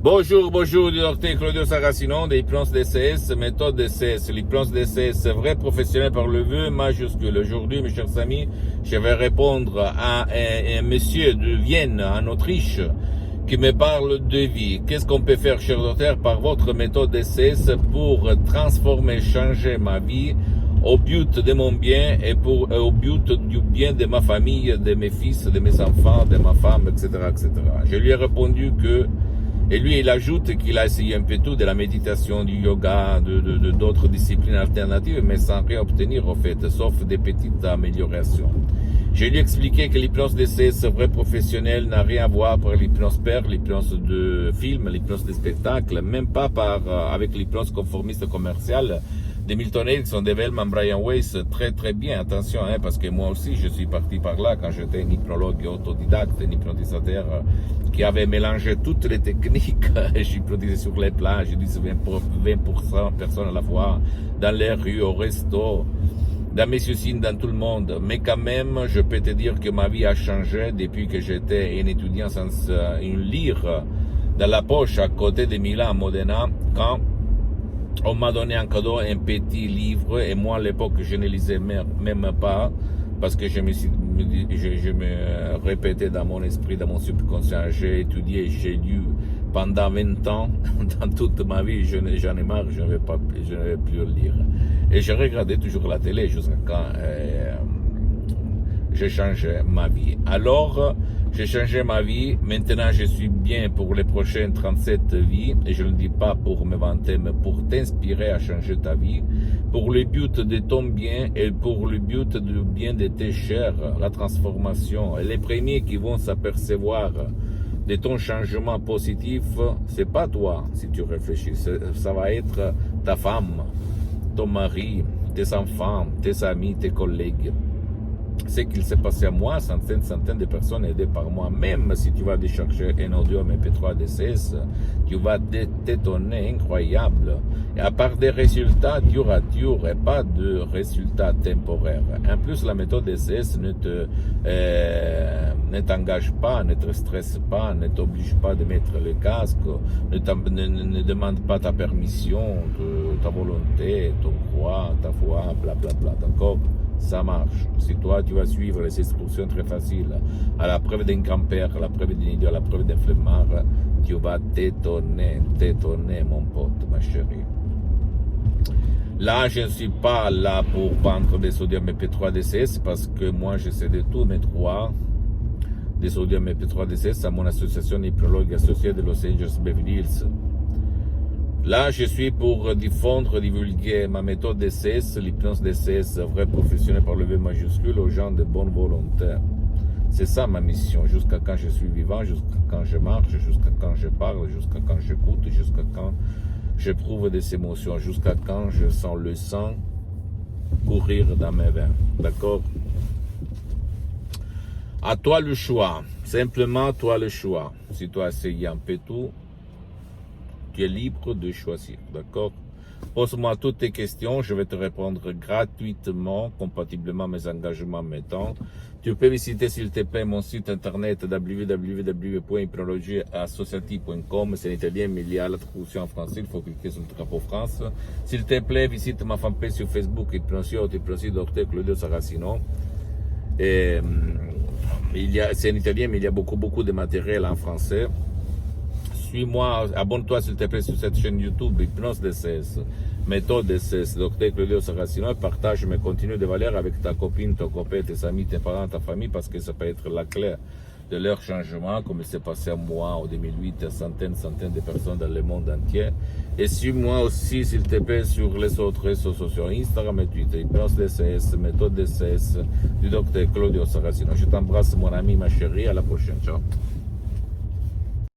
Bonjour, bonjour, du docteur Claudio Saracino, de l'hypnose DCS, méthode DCS. L'hypnose DCS, vrai professionnel par le vœu majuscule. Aujourd'hui, mes chers amis, je vais répondre à un monsieur de Vienne, en Autriche, qui me parle de vie. Qu'est-ce qu'on peut faire, cher docteur, par votre méthode DCS pour transformer, changer ma vie au but de mon bien et au but du bien de ma famille, de mes fils, de mes enfants, de ma femme, etc., etc. Je lui ai répondu que et lui, il ajoute qu'il a essayé un peu tout, de la méditation, du yoga, d'autres disciplines alternatives, mais sans rien obtenir, en fait, sauf des petites améliorations. Je lui ai expliqué que l'hypnose DCS vrai professionnel n'a rien à voir avec l'hypnose père, l'hypnose de film, l'hypnose de spectacle, même pas avec l'hypnose conformiste commerciale de Milton Erickson, de Wellman, Brian Weiss, très très bien, attention, parce que moi aussi je suis parti par là quand j'étais un hypnologue autodidacte, un hypnotisateur qui avait mélangé toutes les techniques. J'hypnotisais sur les plages, je disais 20% personnes à la fois, dans les rues, au resto, dans mes usines, dans tout le monde. Mais quand même, je peux te dire que ma vie a changé depuis que j'étais un étudiant sans une lire dans la poche à côté de Milan, à Modena, quand on m'a donné en cadeau un petit livre et moi à l'époque je ne lisais même pas parce que je me répétais dans mon esprit, dans mon subconscient, j'ai étudié, j'ai lu pendant 20 ans, dans toute ma vie, j'en ai marre, je ne vais plus lire. Et je regardais toujours la télé jusqu'à quand j'ai changé ma vie. Alors, j'ai changé ma vie. Maintenant, je suis bien pour les prochaines 37 vies. Et je ne le dis pas pour me vanter, mais pour t'inspirer à changer ta vie. Pour le but de ton bien et pour le but du bien de tes chers, la transformation. Et les premiers qui vont s'apercevoir de ton changement positif, c'est pas toi, si tu réfléchis. Ça va être ta femme, ton mari, tes enfants, tes amis, tes collègues. Ce qu'il s'est passé à moi, centaines de personnes aidées par moi. Même si tu vas décharger un audio MP3 DCS, tu vas t'étonner, incroyable. Et à part des résultats dur à dur et pas de résultats temporaires. En plus, la méthode DCS ne t'engage pas, ne te stresse pas, ne t'oblige pas de mettre le casque, ne demande pas ta permission, ta volonté, ton croix, ta foi, blablabla, d'accord? Ça marche. Si toi, tu vas suivre les instructions très faciles, à la preuve d'un grand-père, à la preuve d'un idiot, à la preuve d'un flemmard, tu vas t'étonner, mon pote, ma chérie. Là, je ne suis pas là pour vendre des sodium MP3 DCS parce que moi, j'essaie de tout mettre des sodium MP3 DCS à mon association hypnologue associée de Los Angeles Beverly Hills. Là, je suis pour divulguer ma méthode DCS, l'hypnose DCS, vrai professionnel par le V majuscule, aux gens de bonne volonté. C'est ça ma mission, jusqu'à quand je suis vivant, jusqu'à quand je marche, jusqu'à quand je parle, jusqu'à quand j'écoute, jusqu'à quand j'éprouve des émotions, jusqu'à quand je sens le sang courir dans mes veines. D'accord? À toi le choix, simplement toi le choix. Si toi essayes un peu tout, tu es libre de choisir, d'accord? Pose-moi toutes tes questions, je vais te répondre gratuitement, compatiblement à mes engagements mettants. Tu peux visiter, s'il te plaît, mon site internet www.hypnologieassociative.com. C'est en italien, mais il y a la traduction en français, il faut cliquer sur le drapeau France. S'il te plaît, visite ma fanpage sur Facebook, Hypnosie Docteur Claudio Saracino. C'est en italien, mais il y a beaucoup de matériel en français. Suis-moi, abonne-toi s'il te plaît sur cette chaîne YouTube, Hypnose DCS, méthode DCS, Docteur Claudio Saracino, partage mes contenus de valeur avec ta copine, ton copain, tes amis, tes parents, ta famille, parce que ça peut être la clé de leur changement, comme il s'est passé à moi en 2008, à centaines de personnes dans le monde entier. Et suis-moi aussi, s'il te plaît, sur les autres réseaux sociaux, Instagram et Twitter, Hypnose DCS, méthode DCS, du Docteur Claudio Saracino. Je t'embrasse, mon ami, ma chérie, à la prochaine, ciao.